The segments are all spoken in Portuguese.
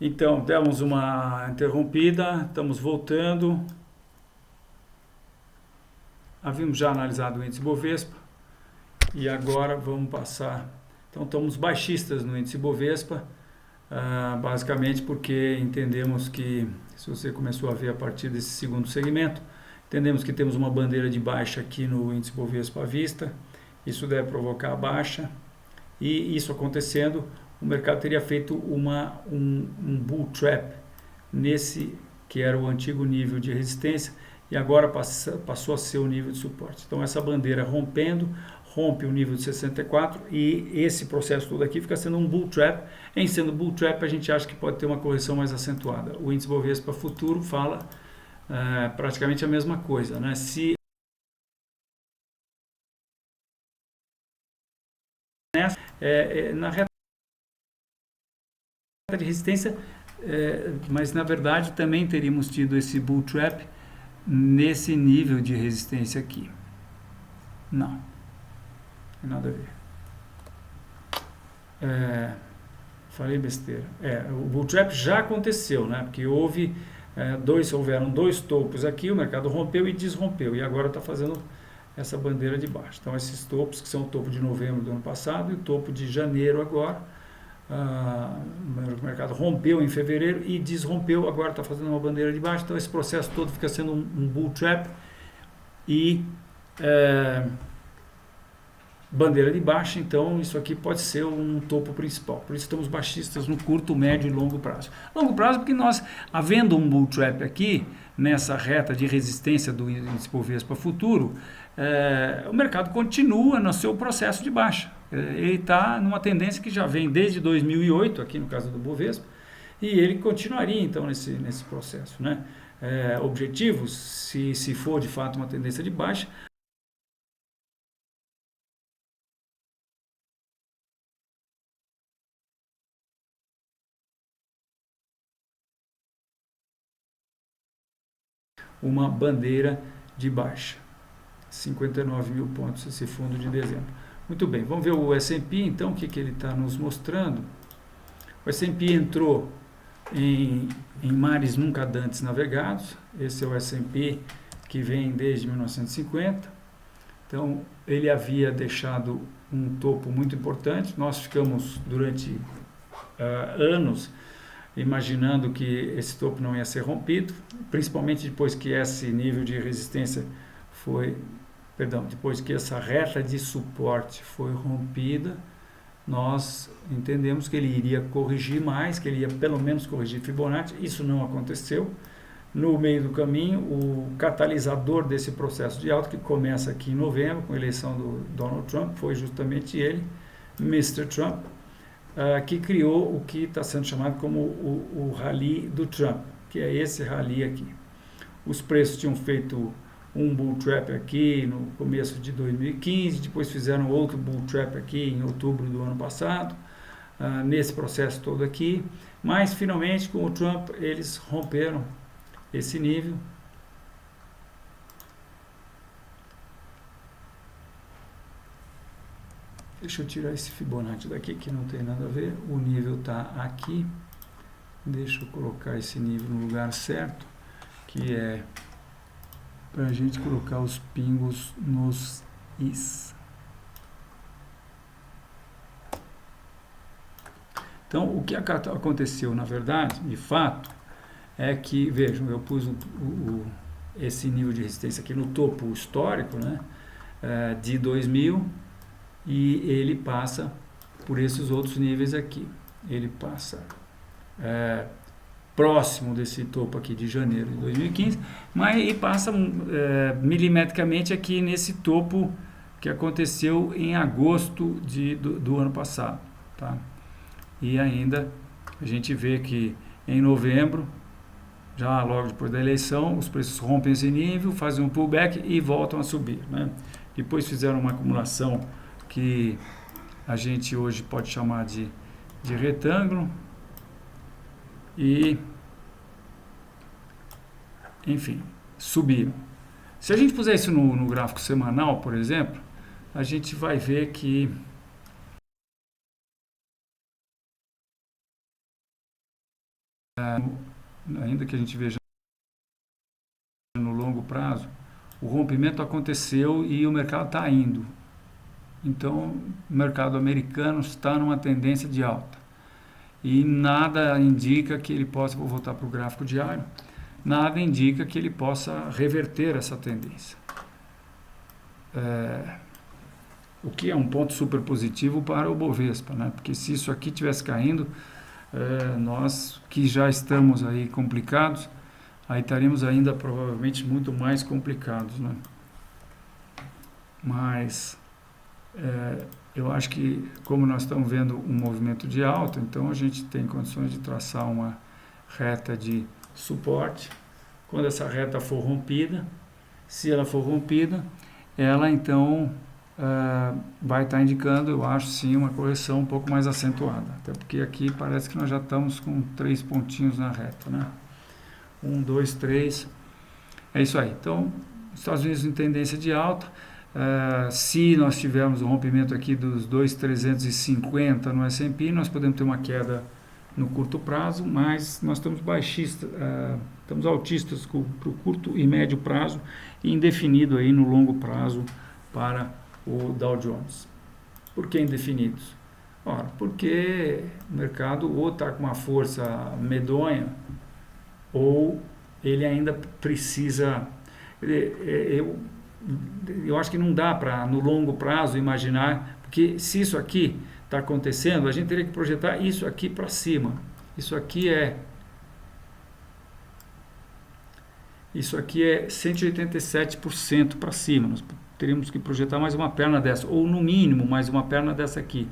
Então, demos uma interrompida, estamos voltando. Havíamos já analisado o índice Bovespa e agora vamos passar. Então, estamos baixistas no índice Bovespa, basicamente porque entendemos que, se você começou a ver a partir desse segundo segmento, entendemos que temos uma bandeira de baixa aqui no índice Bovespa à vista. Isso deve provocar a baixa e isso acontecendo, o mercado teria feito um bull trap nesse que era o antigo nível de resistência e agora passou a ser o nível de suporte. Então essa bandeira rompendo, rompe o nível de 64 e esse processo todo aqui fica sendo um bull trap. Em sendo bull trap, a gente acha que pode ter uma correção mais acentuada. O índice Bovespa futuro fala praticamente a mesma coisa, né? Se na reta de resistência, mas na verdade também teríamos tido esse bull trap nesse nível de resistência aqui. Não tem nada a ver. Falei besteira. O bull trap já aconteceu, né? Porque houveram dois topos aqui, o mercado rompeu e desrompeu e agora está fazendo essa bandeira de baixo. Então esses topos que são o topo de novembro do ano passado e o topo de janeiro agora, o mercado rompeu em fevereiro e desrompeu, agora está fazendo uma bandeira de baixo. Então esse processo todo fica sendo um bull trap e bandeira de baixa. Então isso aqui pode ser um topo principal, por isso estamos baixistas no curto, médio e longo prazo. Longo prazo porque nós, havendo um bull trap aqui nessa reta de resistência do índice Bovespa futuro, o mercado continua no seu processo de baixa. Ele está numa tendência que já vem desde 2008, aqui no caso do Bovespa, e ele continuaria então nesse processo, né? Objetivos, se for de fato uma tendência de baixa, uma bandeira de baixa, 59 mil pontos esse fundo de dezembro. Muito bem, vamos ver o S&P então, o que ele está nos mostrando. O S&P entrou em mares nunca antes navegados. Esse é o S&P que vem desde 1950. Então ele havia deixado um topo muito importante. Nós ficamos durante anos imaginando que esse topo não ia ser rompido, principalmente depois que esse nível de resistência depois que essa reta de suporte foi rompida, nós entendemos que ele iria corrigir mais, que ele ia pelo menos corrigir Fibonacci. Isso não aconteceu. No meio do caminho, o catalisador desse processo de alta, que começa aqui em novembro, com a eleição do Donald Trump, foi justamente ele, Mr. Trump, que criou o que está sendo chamado como o rally do Trump, que é esse rally aqui. Os preços tinham feito um bull trap aqui no começo de 2015, depois fizeram outro bull trap aqui em outubro do ano passado, nesse processo todo aqui, mas finalmente com o Trump eles romperam esse nível. Deixa eu tirar esse Fibonacci daqui que não tem nada a ver, o nível está aqui, deixa eu colocar esse nível no lugar certo, que é para a gente colocar os pingos nos is. Então, o que aconteceu, na verdade, de fato, é que, vejam, eu pus esse nível de resistência aqui no topo histórico, né, de 2000, e ele passa por esses outros níveis aqui. Ele passa próximo desse topo aqui de janeiro de 2015, mas ele passa milimetricamente aqui nesse topo que aconteceu em agosto do ano passado, tá? E ainda a gente vê que em novembro, já logo depois da eleição, os preços rompem esse nível, fazem um pullback e voltam a subir, né? Depois fizeram uma acumulação que a gente hoje pode chamar de retângulo e, enfim, subiram. Se a gente puser isso no gráfico semanal, por exemplo, a gente vai ver que ainda que a gente veja no longo prazo, o rompimento aconteceu e o mercado está indo. Então, o mercado americano está numa tendência de alta. E nada indica que ele possa, vou voltar para o gráfico diário, nada indica que ele possa reverter essa tendência. O que é um ponto super positivo para o Bovespa, né? Porque se isso aqui estivesse caindo, nós que já estamos aí complicados, aí estaríamos ainda provavelmente muito mais complicados, né? Mas eu acho que, como nós estamos vendo um movimento de alta, então a gente tem condições de traçar uma reta de suporte. Quando essa reta for rompida, se ela for rompida, ela então vai estar indicando, eu acho sim, uma correção um pouco mais acentuada. Até porque aqui parece que nós já estamos com 3 pontinhos na reta, né? 1, 2, 3. É isso aí. Então, Estados Unidos em tendência de alta. Se nós tivermos um rompimento aqui dos 2.350 no S&P, nós podemos ter uma queda no curto prazo, mas nós estamos baixistas, estamos altistas para o curto e médio prazo e indefinido aí no longo prazo para o Dow Jones. Por que indefinidos? Ora, porque o mercado ou está com uma força medonha ou ele ainda precisa... Eu acho que não dá para, no longo prazo, imaginar, porque se isso aqui está acontecendo, a gente teria que projetar isso aqui para cima. Isso aqui é 187% para cima. Nós teríamos que projetar mais uma perna dessa, ou no mínimo mais uma perna dessa aqui,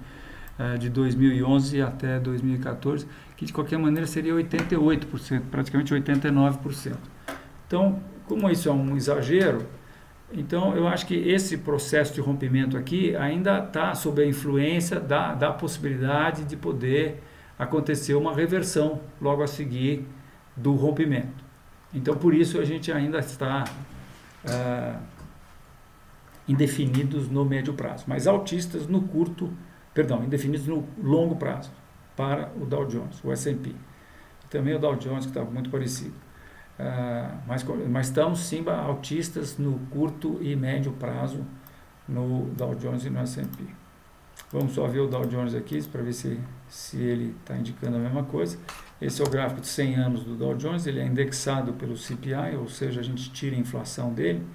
de 2011 até 2014, que de qualquer maneira seria 88%, praticamente 89%. Então, como isso é um exagero, então eu acho que esse processo de rompimento aqui ainda está sob a influência da possibilidade de poder acontecer uma reversão logo a seguir do rompimento. Então por isso a gente ainda está indefinidos no médio prazo, mas altistas no indefinidos no longo prazo para o Dow Jones, o S&P. Também o Dow Jones que está muito parecido. Mas estamos sim altistas no curto e médio prazo no Dow Jones e no S&P. Vamos só ver o Dow Jones aqui para ver se ele está indicando a mesma coisa. Esse é o gráfico de 100 anos do Dow Jones, ele é indexado pelo CPI, ou seja, a gente tira a inflação dele.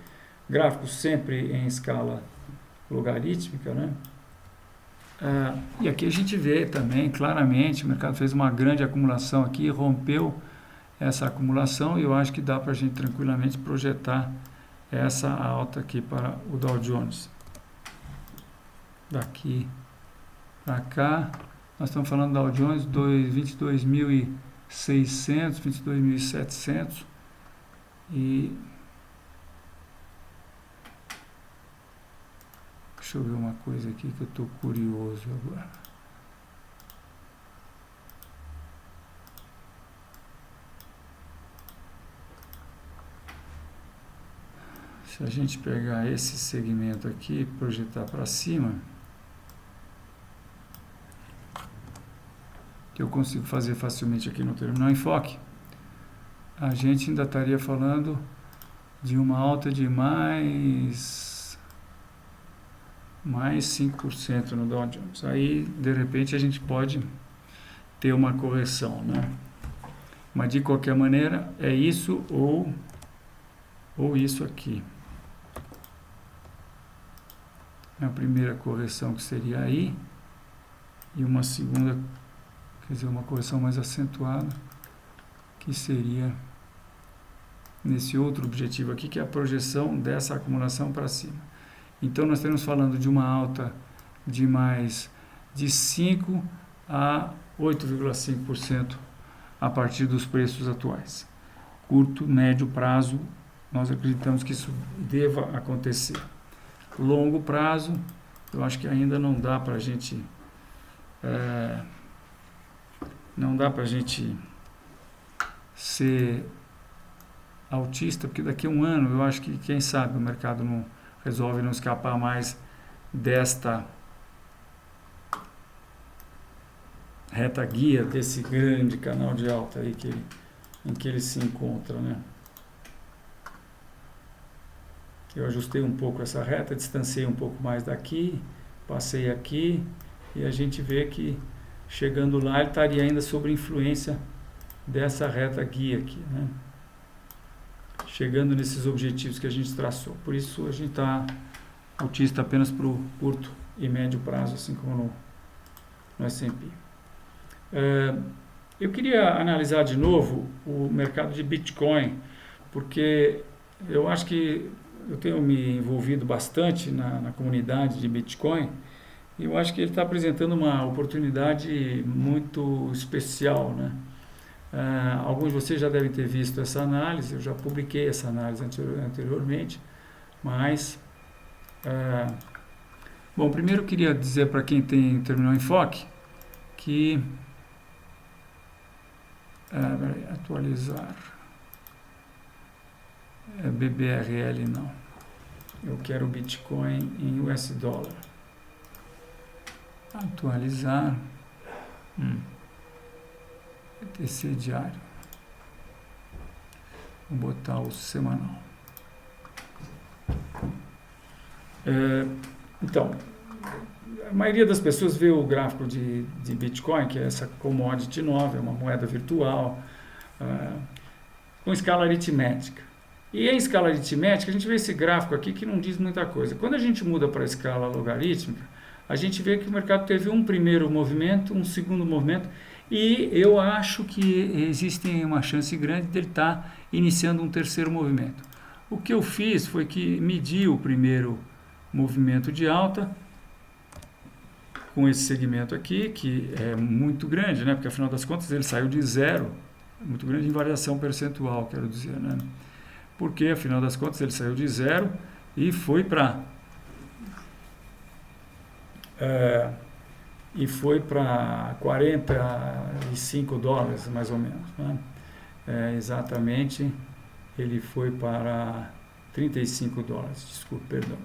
Gráfico sempre em escala logarítmica, né? E aqui a gente vê também claramente, o mercado fez uma grande acumulação aqui, rompeu essa acumulação e eu acho que dá para a gente tranquilamente projetar essa alta aqui para o Dow Jones. Daqui para cá, nós estamos falando do Dow Jones 22.600, 22.700 e deixa eu ver uma coisa aqui que eu estou curioso agora. Se a gente pegar esse segmento aqui e projetar para cima, que eu consigo fazer facilmente aqui no terminal enfoque, a gente ainda estaria falando de uma alta de mais 5% no Dow Jones. Aí, de repente, a gente pode ter uma correção, né? Mas, de qualquer maneira, é isso ou isso aqui. A primeira correção que seria aí, e uma segunda, quer dizer, uma correção mais acentuada, que seria nesse outro objetivo aqui, que é a projeção dessa acumulação para cima. Então, nós estamos falando de uma alta de mais de 5 a 8,5% a partir dos preços atuais. Curto, médio prazo, nós acreditamos que isso deva acontecer. Longo prazo, eu acho que ainda não dá para a gente ser autista, porque daqui a um ano eu acho que, quem sabe, o mercado não resolve não escapar mais desta reta guia desse grande canal de alta aí em que ele se encontra, né? Eu ajustei um pouco essa reta, distanciei um pouco mais daqui, passei aqui e a gente vê que chegando lá ele estaria ainda sob influência dessa reta guia aqui, né? Chegando nesses objetivos que a gente traçou. Por isso a gente está autista apenas para o curto e médio prazo, assim como no S&P. Eu queria analisar de novo o mercado de Bitcoin, porque eu acho que eu tenho me envolvido bastante na comunidade de Bitcoin e eu acho que ele está apresentando uma oportunidade muito especial, né? Alguns de vocês já devem ter visto essa análise, eu já publiquei essa análise anteriormente, mas... bom, primeiro eu queria dizer para quem tem terminal enfoque que... peraí, atualizar... BBRL não. Eu quero Bitcoin em US dólar. Atualizar. BTC diário. Vou botar o semanal. Então, a maioria das pessoas vê o gráfico de Bitcoin, que é essa commodity nova, é uma moeda virtual, com escala aritmética. E em escala aritmética, a gente vê esse gráfico aqui que não diz muita coisa. Quando a gente muda para a escala logarítmica, a gente vê que o mercado teve um primeiro movimento, um segundo movimento, e eu acho que existe uma chance grande dele estar iniciando um terceiro movimento. O que eu fiz foi que medi o primeiro movimento de alta com esse segmento aqui, que é muito grande, né? Porque afinal das contas ele saiu de zero, muito grande em variação percentual, quero dizer, né? Porque afinal das contas ele saiu de zero e foi para $45 mais ou menos, né? Exatamente, ele foi para $35, desculpe, perdão.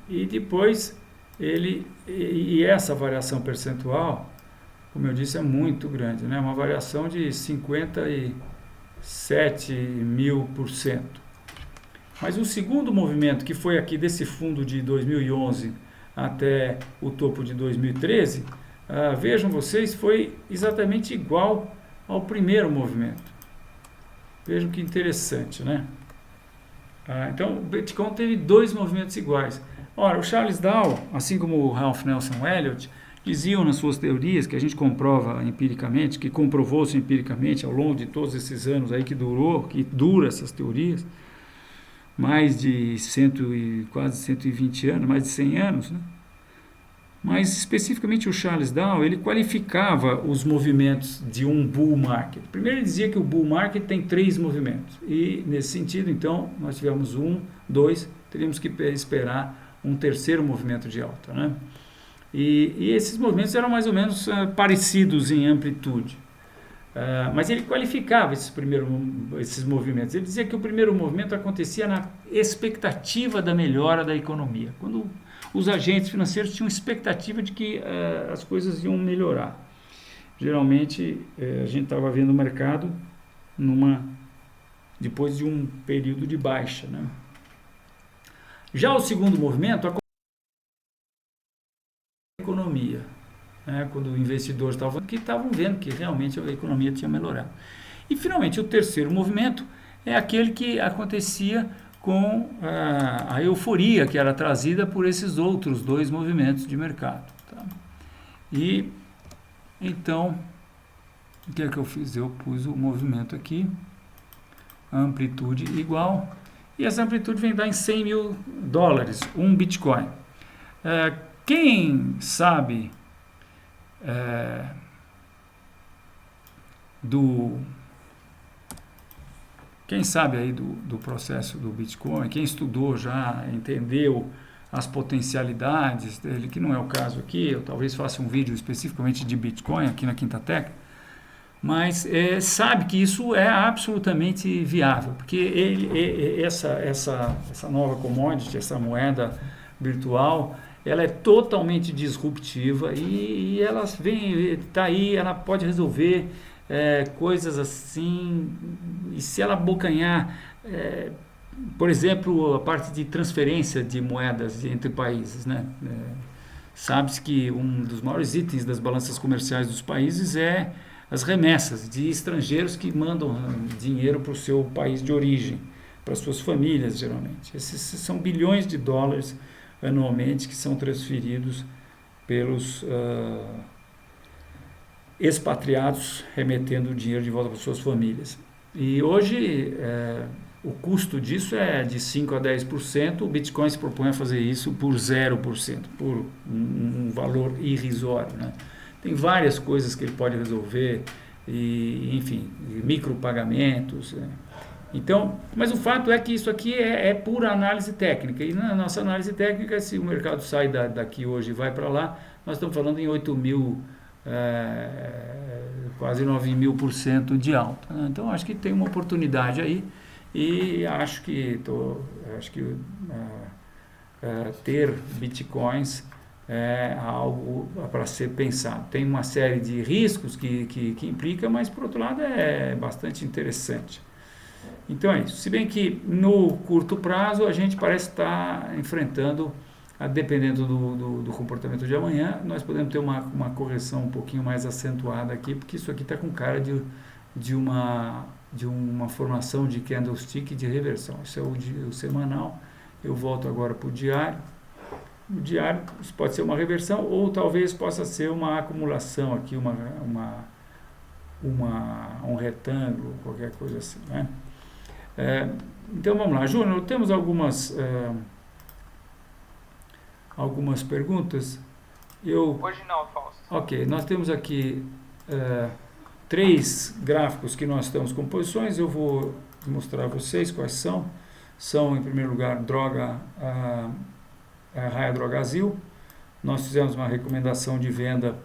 E depois e essa variação percentual, como eu disse, é muito grande, né? Uma variação de 57.000%. Mas o segundo movimento, que foi aqui desse fundo de 2011 até o topo de 2013, vejam vocês, foi exatamente igual ao primeiro movimento. Vejam que interessante, né? Então, o Bitcoin teve dois movimentos iguais. Ora, o Charles Dow, assim como o Ralph Nelson Elliott, diziam nas suas teorias, que a gente comprova empiricamente, que comprovou-se empiricamente ao longo de todos esses anos aí que dura essas teorias, mais de quase 120 anos, mais de 100 anos, né? Mas especificamente o Charles Dow, ele qualificava os movimentos de um bull market. Primeiro ele dizia que o bull market tem 3 movimentos, e nesse sentido, então, nós tivemos 1, 2, teríamos que esperar um terceiro movimento de alta, né? E esses movimentos eram mais ou menos parecidos em amplitude. Mas ele qualificava esses movimentos. Ele dizia que o primeiro movimento acontecia na expectativa da melhora da economia, quando os agentes financeiros tinham expectativa de que as coisas iam melhorar. Geralmente, a gente estava vendo o mercado depois de um período de baixa, né? Já o segundo movimento aconteceu na economia, né? Quando os investidores estavam vendo que realmente a economia tinha melhorado. E, finalmente, o terceiro movimento é aquele que acontecia com a euforia que era trazida por esses outros 2 movimentos de mercado, tá? E, então, o que é que eu fiz? Eu pus o movimento aqui, amplitude igual, e essa amplitude vem dar em $100.000, um Bitcoin. Quem sabe aí do processo do Bitcoin, quem estudou já, entendeu as potencialidades dele, que não é o caso aqui, eu talvez faça um vídeo especificamente de Bitcoin aqui na Quinta Tech, mas sabe que isso é absolutamente viável, porque essa nova commodity, essa moeda virtual, ela é totalmente disruptiva e ela está aí, ela pode resolver coisas assim, e se ela abocanhar, por exemplo, a parte de transferência de moedas entre países, né? Sabe-se que um dos maiores itens das balanças comerciais dos países é as remessas de estrangeiros que mandam dinheiro para o seu país de origem, para suas famílias, geralmente. Esses são bilhões de dólares anualmente que são transferidos pelos expatriados, remetendo o dinheiro de volta para suas famílias. E hoje o custo disso é de 5 a 10%, o Bitcoin se propõe a fazer isso por 0%, por um valor irrisório, né? Tem várias coisas que ele pode resolver, e, enfim, micropagamentos, né? Então, mas o fato é que isso aqui é pura análise técnica, e na nossa análise técnica, se o mercado sai daqui hoje e vai para lá, nós estamos falando em 8 mil, quase 9 mil% de alta, né? Então, acho que tem uma oportunidade aí, e acho que ter bitcoins é algo para ser pensado. Tem uma série de riscos que implica, mas por outro lado é bastante interessante. Então é isso. Se bem que no curto prazo a gente parece estar enfrentando, dependendo do comportamento de amanhã, nós podemos ter uma correção um pouquinho mais acentuada aqui, porque isso aqui está com cara de uma formação de candlestick de reversão. Isso é o semanal. Eu volto agora para o diário. O diário isso pode ser uma reversão ou talvez possa ser uma acumulação aqui, um retângulo, qualquer coisa assim, né? Então vamos lá, Júnior, temos algumas perguntas. Hoje não, Fausto. Ok, nós temos aqui 3 gráficos que nós estamos com posições, eu vou mostrar a vocês quais são. São, em primeiro lugar, Raia Drogasil. Nós fizemos uma recomendação de venda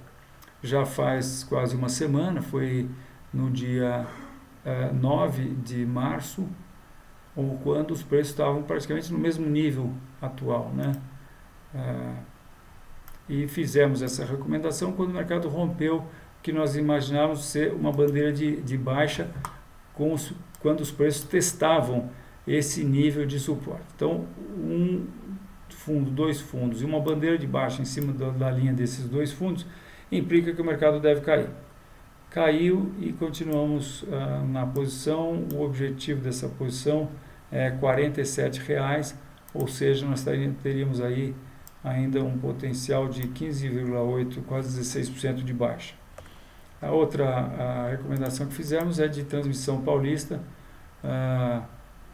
já faz quase uma semana, foi no dia 9 de março, ou quando os preços estavam praticamente no mesmo nível atual, né? E fizemos essa recomendação quando o mercado rompeu o que nós imaginávamos ser uma bandeira de baixa quando os preços testavam esse nível de suporte. Então, um fundo, 2 fundos e uma bandeira de baixa em cima da linha desses 2 fundos implica que o mercado deve cair. Caiu e continuamos na posição. O objetivo dessa posição é R$ 47,00, ou seja, nós teríamos aí ainda um potencial de 15,8%, quase 16% de baixa. A outra recomendação que fizemos é de transmissão paulista.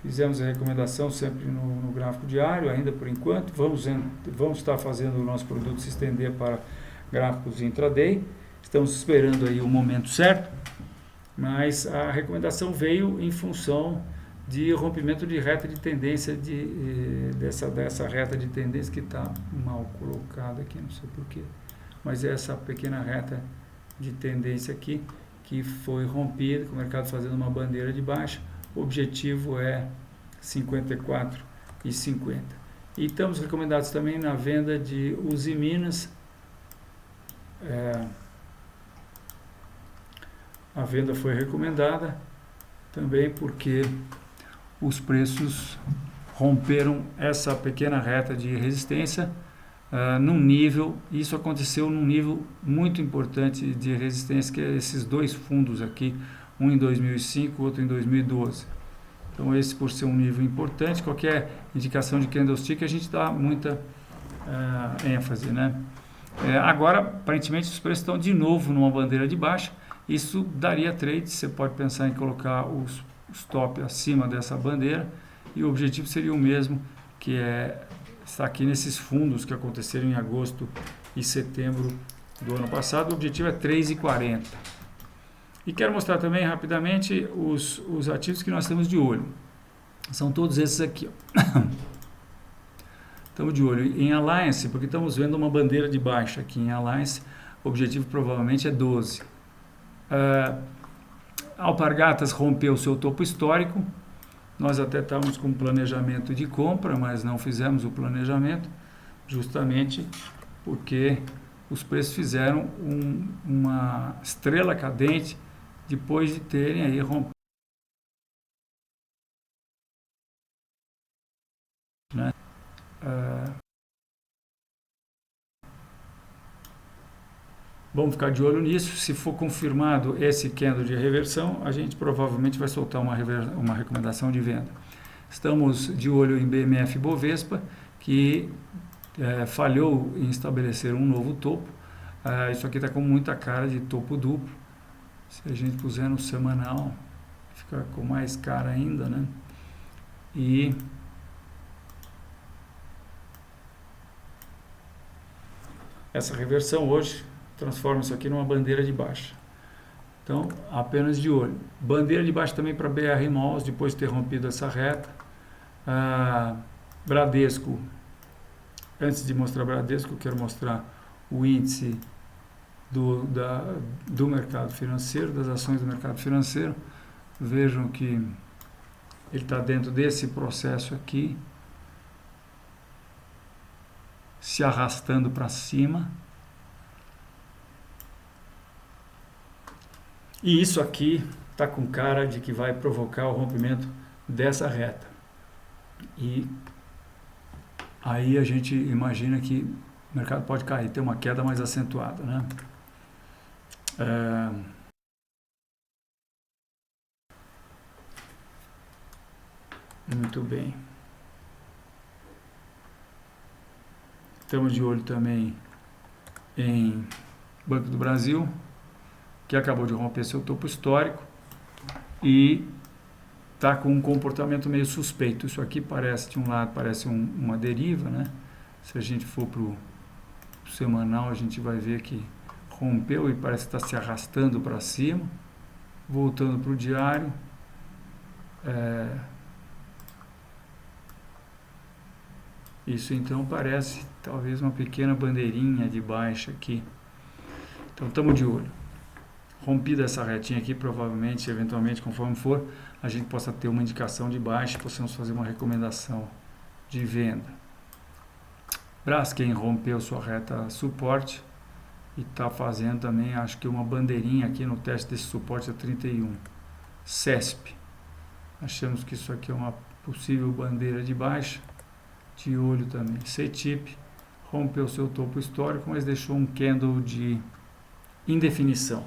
Fizemos a recomendação sempre no gráfico diário, ainda por enquanto. Vamos estar fazendo o nosso produto se estender para gráficos intraday. Estamos esperando aí o momento certo, mas a recomendação veio em função de rompimento de reta de tendência, dessa reta de tendência que está mal colocada aqui, não sei porquê, mas é essa pequena reta de tendência aqui que foi rompida, com o mercado fazendo uma bandeira de baixa. O objetivo é 54,50. E estamos recomendados também na venda de Usiminas. A venda foi recomendada também porque os preços romperam essa pequena reta de resistência num nível, isso aconteceu num nível muito importante de resistência, que é esses 2 fundos aqui, um em 2005, outro em 2012. Então esse, por ser um nível importante, qualquer indicação de candlestick a gente dá muita ênfase, né? Agora, aparentemente, os preços estão de novo numa bandeira de baixa. Isso daria trade, você pode pensar em colocar os stop acima dessa bandeira, e o objetivo seria o mesmo, que está aqui nesses fundos que aconteceram em agosto e setembro do ano passado. O objetivo é 3,40. E quero mostrar também rapidamente os ativos que nós temos de olho. São todos esses aqui, ó. Estamos de olho em Alliance, porque estamos vendo uma bandeira de baixa aqui em Alliance. O objetivo provavelmente é 12. Alpargatas rompeu seu topo histórico. Nós até estávamos com planejamento de compra, mas não fizemos o planejamento. justamente porque os preços fizeram uma estrela cadente depois de terem aí rompido, né? Vamos ficar de olho nisso. Se for confirmado esse candle de reversão, a gente provavelmente vai soltar uma recomendação de venda. Estamos de olho em BMF Bovespa, que falhou em estabelecer um novo topo. Isso aqui está com muita cara de topo duplo. Se a gente puser no semanal, fica com mais cara ainda, né? E essa reversão hoje transforma isso aqui numa bandeira de baixa. Então, apenas de olho. Bandeira de baixa também para BR Malls, depois de ter rompido essa reta. Bradesco, antes de mostrar Bradesco, eu quero mostrar o índice do mercado financeiro, das ações do mercado financeiro. Vejam que ele está dentro desse processo aqui, se arrastando para cima. E isso aqui está com cara de que vai provocar o rompimento dessa reta. E aí a gente imagina que o mercado pode cair, ter uma queda mais acentuada, né? Muito bem. Estamos de olho também em Banco do Brasil, que acabou de romper seu topo histórico e está com um comportamento meio suspeito. Isso aqui parece, de um lado, parece uma deriva, né? Se a gente for para o semanal, a gente vai ver que rompeu e parece estar se arrastando para cima. Voltando para o diário, isso então parece talvez uma pequena bandeirinha de baixa aqui. Então estamos de olho. Rompida essa retinha aqui, provavelmente, eventualmente, conforme for, a gente possa ter uma indicação de baixa e possamos fazer uma recomendação de venda. Braskem rompeu sua reta suporte e está fazendo também, acho que uma bandeirinha aqui no teste desse suporte a 31. CESP, achamos que isso aqui é uma possível bandeira de baixa, de olho também. CETIP rompeu seu topo histórico, mas deixou um candle de indefinição.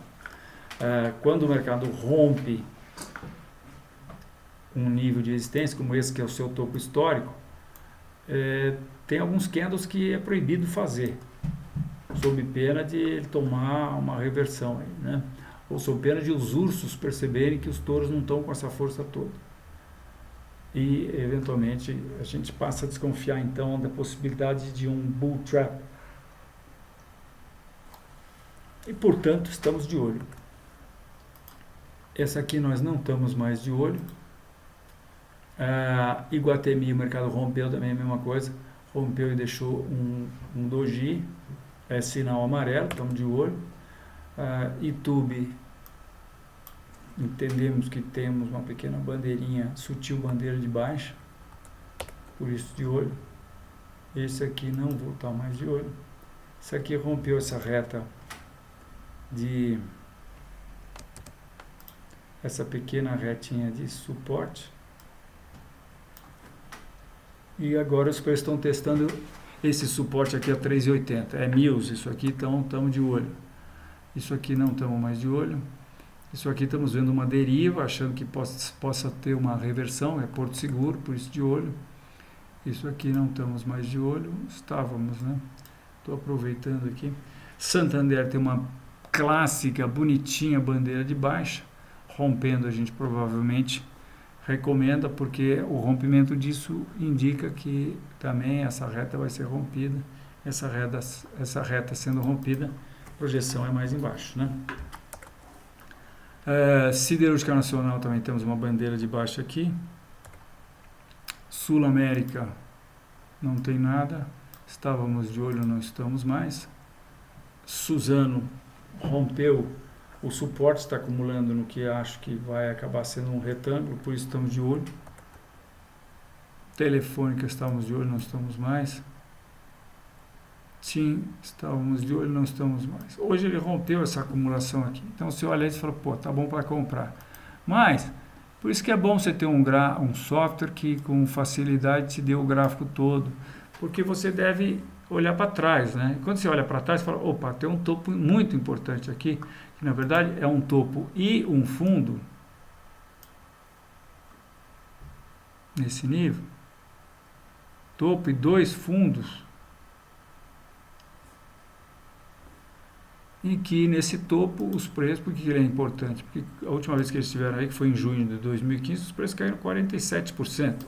Quando o mercado rompe um nível de resistência, como esse que é o seu topo histórico, tem alguns candles que é proibido fazer, sob pena de ele tomar uma reversão, né? Ou sob pena de os ursos perceberem que os touros não estão com essa força toda. E, eventualmente, a gente passa a desconfiar, então, da possibilidade de um bull trap. E, portanto, estamos de olho. Essa aqui nós não estamos mais de olho. Iguatemi, o mercado rompeu também a mesma coisa. Rompeu e deixou um doji, sinal amarelo, estamos de olho. Itube, entendemos que temos uma pequena bandeirinha, sutil bandeira de baixa, por isso de olho. Esse aqui não vou estar mais de olho. Esse aqui rompeu essa reta essa pequena retinha de suporte. E agora os preços estão testando esse suporte aqui a 3,80. É Mills, isso aqui, então estamos de olho. Isso aqui não estamos mais de olho. Isso aqui estamos vendo uma deriva, achando que possa ter uma reversão, é Porto Seguro, por isso de olho. Isso aqui não estamos mais de olho, estávamos, né? Estou aproveitando aqui. Santander tem uma clássica, bonitinha bandeira de baixa, rompendo a gente provavelmente recomenda, porque o rompimento disso indica que também essa reta vai ser rompida. Essa reta sendo rompida, a projeção é mais embaixo, né? Siderúrgica Nacional também temos uma bandeira de baixa aqui. Sul América não tem nada, estávamos de olho, não estamos mais. Suzano rompeu o suporte, está acumulando no que acho que vai acabar sendo um retângulo, por isso estamos de olho. Telefônica estávamos de olho, não estamos mais. TIM, estávamos de olho, não estamos mais. Hoje ele rompeu essa acumulação aqui. Então você olha aí e fala, pô, tá bom para comprar. Mas, por isso que é bom você ter um software que com facilidade te dê o gráfico todo. Porque você deve olhar para trás, né? Quando você olha para trás, você fala, opa, tem um topo muito importante aqui, que na verdade é um topo e um fundo nesse nível. Topo e 2 fundos. E que nesse topo os preços, por que ele é importante? Porque a última vez que eles estiveram aí, que foi em junho de 2015, os preços caíram 47%.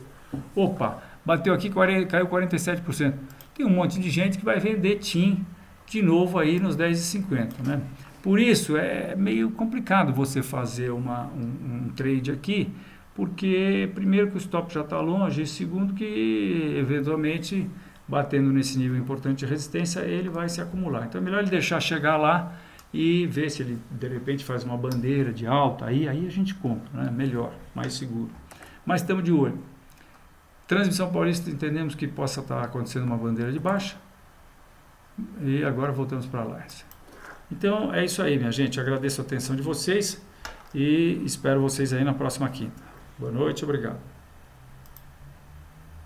Opa, bateu aqui, caiu 47%. Tem um monte de gente que vai vender TIM de novo aí nos 10,50, né? Por isso é meio complicado você fazer um trade aqui, porque primeiro que o stop já está longe, e segundo que eventualmente batendo nesse nível importante de resistência, ele vai se acumular. Então é melhor ele deixar chegar lá e ver se ele de repente faz uma bandeira de alta, aí a gente compra, né? Melhor, mais seguro. Mas estamos de olho. Transmissão Paulista, entendemos que possa estar acontecendo uma bandeira de baixa. E agora voltamos para a Alliance. Então é isso aí, minha gente. Agradeço a atenção de vocês e espero vocês aí na próxima quinta. Boa noite, obrigado.